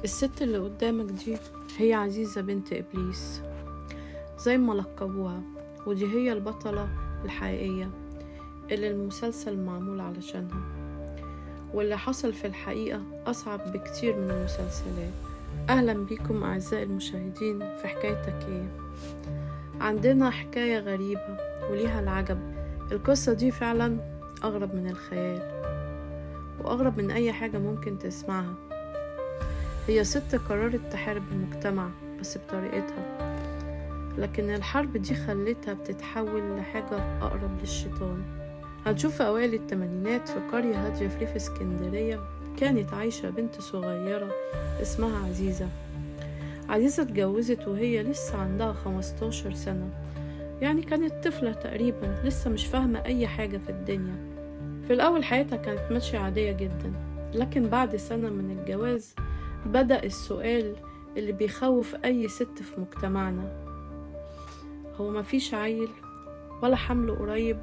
الست اللي قدامك دي هي عزيزة بنت إبليس زي ما لقبوها، ودي هي البطلة الحقيقية اللي المسلسل معمول علشانها، واللي حصل في الحقيقة أصعب بكتير من المسلسلات. أهلا بيكم أعزائي المشاهدين في حكايتك إيه؟ عندنا حكاية غريبة وليها العجب. القصة دي فعلا أغرب من الخيال وأغرب من أي حاجة ممكن تسمعها. هي ست قررت تحارب المجتمع بس بطريقتها، لكن الحرب دي خلتها بتتحول لحاجة أقرب للشيطان. هنشوف في أوائل التمانينات في قرية هادية في ريف اسكندرية كانت عايشة بنت صغيرة اسمها عزيزة. عزيزة اتجوزت وهي لسه عندها 15 سنة، يعني كانت طفلة تقريبا لسه مش فاهمة أي حاجة في الدنيا. في الأول حياتها كانت ماشية عادية جدا، لكن بعد سنة من الجواز بدأ السؤال اللي بيخوف أي ست في مجتمعنا: هو مفيش عيل ولا حمل قريب؟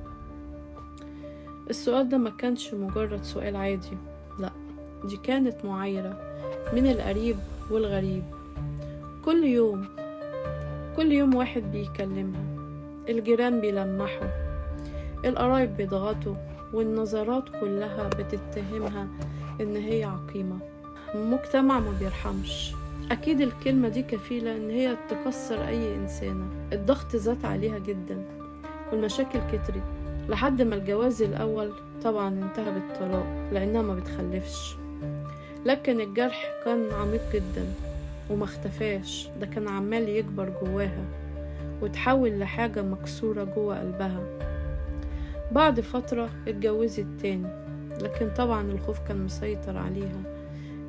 السؤال ده ما كانش مجرد سؤال عادي، لا، دي كانت معايرة من القريب والغريب. كل يوم واحد بيكلمها، الجيران بيلمحوا، القرايب بيضغطوا، والنظرات كلها بتتهمها إن هي عقيمة. المجتمع ما بيرحمش. أكيد الكلمة دي كفيلة إن هي تكسر أي إنسانة. الضغط زاد عليها جدا والمشاكل كترت لحد ما الجواز الأول طبعا انتهى بالطلاق لأنها ما بتخلفش. لكن الجرح كان عميق جدا وما اختفاش، ده كان عمال يكبر جواها وتحول لحاجة مكسورة جوا قلبها. بعد فترة اتجوزت تاني، لكن طبعا الخوف كان مسيطر عليها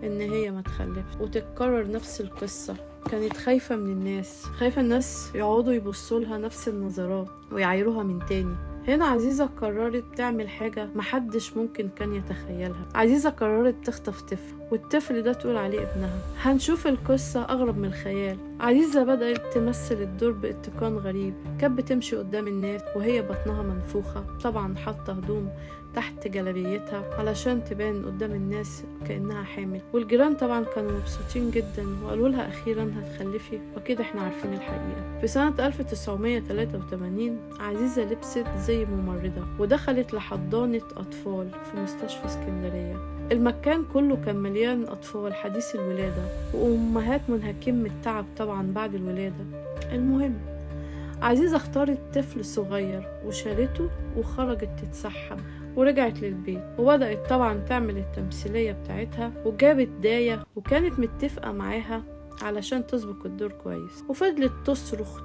ان هي ما تخلفش وتتكرر نفس القصة. كانت خايفة من الناس، خايفة الناس يقعدوا يبصوا لها نفس النظرات ويعايروها من تاني. هنا عزيزة قررت تعمل حاجة محدش ممكن كان يتخيلها. عزيزة قررت تخطف طفل، والطفل ده تقول عليه ابنها. هنشوف القصة أغرب من الخيال. عزيزة بدأت تمثل الدور باتقان غريب. كانت بتمشي قدام الناس وهي بطنها منفوخة، طبعا حاطة هدوم تحت جلابيتها علشان تبان قدام الناس كأنها حامل. والجيران طبعا كانوا مبسوطين جدا وقالوا لها أخيرا هتخلفي، وكده احنا عارفين الحقيقة. في سنة 1983 عزيزة لبست زي ممرضة ودخلت لحضانة أطفال في مستشفى اسكندرية. المكان كله كان مليان أطفال حديث الولادة وأمهات منهكين من التعب طبعا بعد الولادة. المهم، عزيزة اختارت طفل صغير وشالته وخرجت تتسحب ورجعت للبيت، وبدأت طبعا تعمل التمثيلية بتاعتها وجابت داية وكانت متفقة معاها علشان تسبق الدور كويس. وفضلت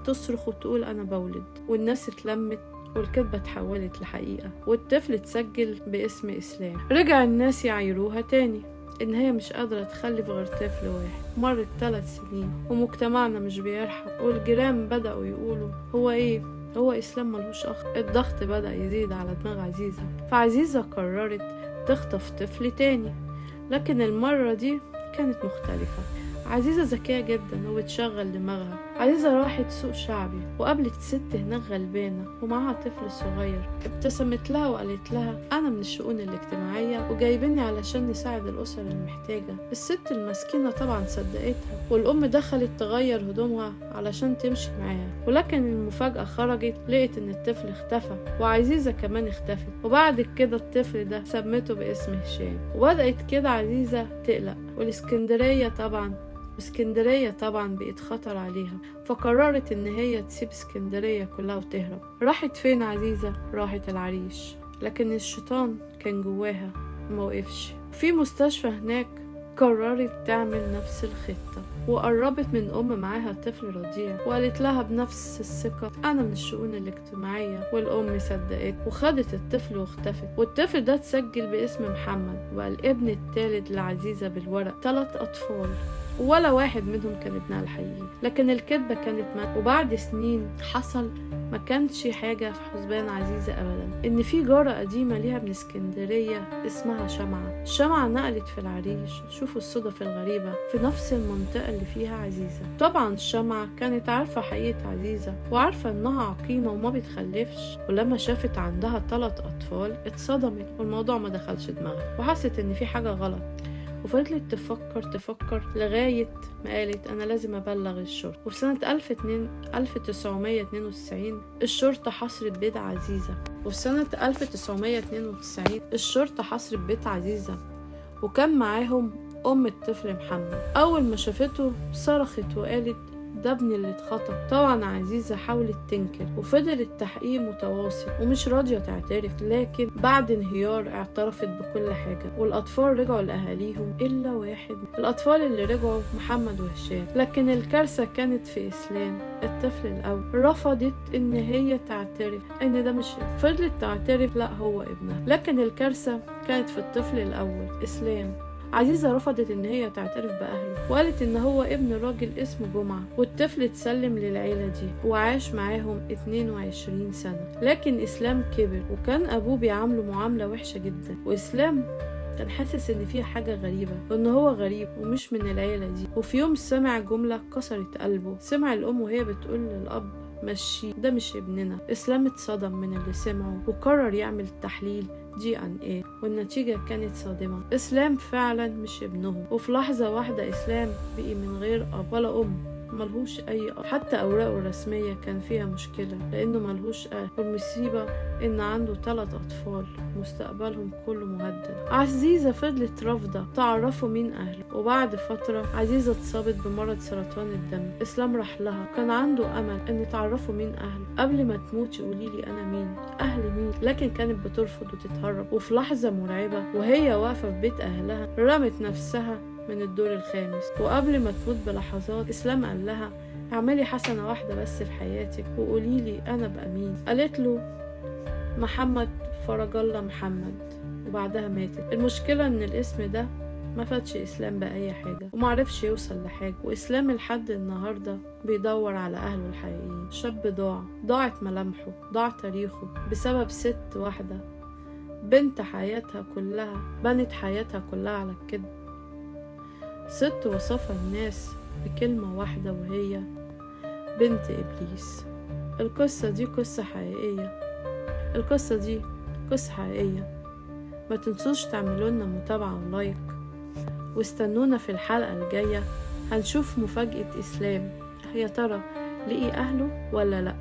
تصرخ وتقول أنا بولد، والناس اتلمت والكذبة اتحولت لحقيقة، والطفل اتسجل باسم إسلام. رجع الناس يعايروها تاني إن هي مش قادرة تخلف غير طفل واحد. مرت 3 سنين ومجتمعنا مش بيرحم، والجيران بدأوا يقولوا هو إسلام ملوش أخ. الضغط بدأ يزيد على دماغ عزيزة، فعزيزة قررت تخطف طفل تاني، لكن المرة دي كانت مختلفة. عزيزة ذكية جدا وبتشغل دماغها. عزيزة راحت سوق شعبي وقابلت ست هناك غلبانة ومعها طفل صغير. ابتسمت لها وقالت لها أنا من الشؤون الاجتماعية وجايبيني علشان نساعد الأسر المحتاجة. الست المسكينة طبعا صدقتها، والأم دخلت تغير هدومها علشان تمشي معاها. ولكن المفاجأة خرجت، لقيت إن الطفل اختفى وعزيزة كمان اختفت. وبعد كده الطفل ده سمته باسم هشام. وبدأت كده عزيزة تقلق، اسكندرية طبعا بقت خطر عليها، فقررت ان هي تسيب اسكندرية كلها وتهرب. راحت فين عزيزة؟ راحت العريش، لكن الشيطان كان جواها موقفش. في مستشفى هناك قررت تعمل نفس الخطة، وقربت من أم معاها طفل رضيع وقالت لها بنفس الثقة أنا من الشؤون الاجتماعية. والأم صدقت وخدت الطفل واختفت. والطفل ده اتسجل باسم محمد وبقى الابن الثالث لعزيزة بالورق. 3 أطفال ولا واحد منهم كان ابنها الحقيقي، لكن الكذبة كانت مات. وبعد سنين حصل ما كانش حاجة في حسبان عزيزة أبدا، إن في جارة قديمة ليها من اسكندرية اسمها شمعة نقلت في العريش. شوفوا الصدف الغريبة، في نفس المنطقة اللي فيها عزيزة. طبعا شمعة كانت عارفة حقيقة عزيزة وعارفة إنها عقيمة وما بتخلفش، ولما شافت عندها 3 أطفال اتصدمت والموضوع ما دخلش دماغها وحست إن في حاجة غلط. وفضلت تفكر لغاية ما قالت أنا لازم أبلغ الشرطة. وفي سنة 1992 الشرطة حصرت بيت عزيزة. وفي سنة 1992 الشرطة حصرت بيت عزيزة وكان معاهم أم الطفل محمد. أول ما شافته صرخت وقالت ده ابني اللي اتخطف. طبعا عزيزة حاولت تنكر وفضل التحقيق متواصل ومش راضية تعترف، لكن بعد انهيار اعترفت بكل حاجة. والأطفال رجعوا لأهاليهم إلا واحد. الأطفال اللي رجعوا محمد وهشام، لكن الكارثة كانت في إسلام الطفل الأول. رفضت إن هي تعترف إن ده مش ابنها. فضلت تعترف لا هو ابنها، لكن الكارثة كانت في الطفل الأول إسلام. عزيزة رفضت إن هي تعترف بأهله وقالت إن هو ابن راجل اسمه جمعة، والطفل اتسلم للعيلة دي وعاش معاهم 22 سنة. لكن إسلام كبر وكان أبوه بيعامله معاملة وحشة جدا، وإسلام كان حاسس إن فيه حاجة غريبة وإن هو غريب ومش من العيلة دي. وفي يوم سمع جملة كسرت قلبه. سمع الأم وهي بتقول للأب مشي ده مش ابننا. إسلام اتصدم من اللي سمعه وقرر يعمل تحليل DNA والنتيجة كانت صادمة. إسلام فعلا مش ابنهم. وفي لحظة واحدة إسلام بقي من غير أب ولا أم، ملهوش أي أب. حتى أوراقه الرسمية كان فيها مشكلة لأنه ملهوش أهل. والمصيبة إن عنده 3 أطفال مستقبلهم كله مهدد. عزيزة فضلت رافضة تعرفوا مين أهله، وبعد فترة عزيزة اتصابت بمرض سرطان الدم. إسلام راح لها، كان عنده أمل إن تعرفوا مين أهله. قبل ما تموتي قوليلي أنا مين، أهل مين. لكن كانت بترفض وتتهرب. وفي لحظة مرعبة وهي واقفة في بيت أهلها رمت نفسها من الدور الخامس. وقبل ما تموت بلحظات إسلام قال لها اعملي حسنة واحدة بس في حياتك وقوليلي أنا بقى مين. قالت له محمد فرج الله محمد، وبعدها ماتت. المشكلة إن الاسم ده ما فاتش إسلام بأي حاجة ومعرفش يوصل لحاجة. وإسلام لحد النهاردة بيدور على أهله الحقيقيين. شاب ضاعت ملامحه، ضاع تاريخه بسبب ست واحدة بنت حياتها كلها بنت حياتها كلها على الكذب. ست وصفها الناس بكلمة واحدة وهي بنت إبليس. القصة دي قصة حقيقية. ما تنسوش تعملوا لنا متابعة ولايك، واستنونا في الحلقة الجاية. هنشوف مفاجأة إسلام، يا ترى لقي أهله ولا لأ.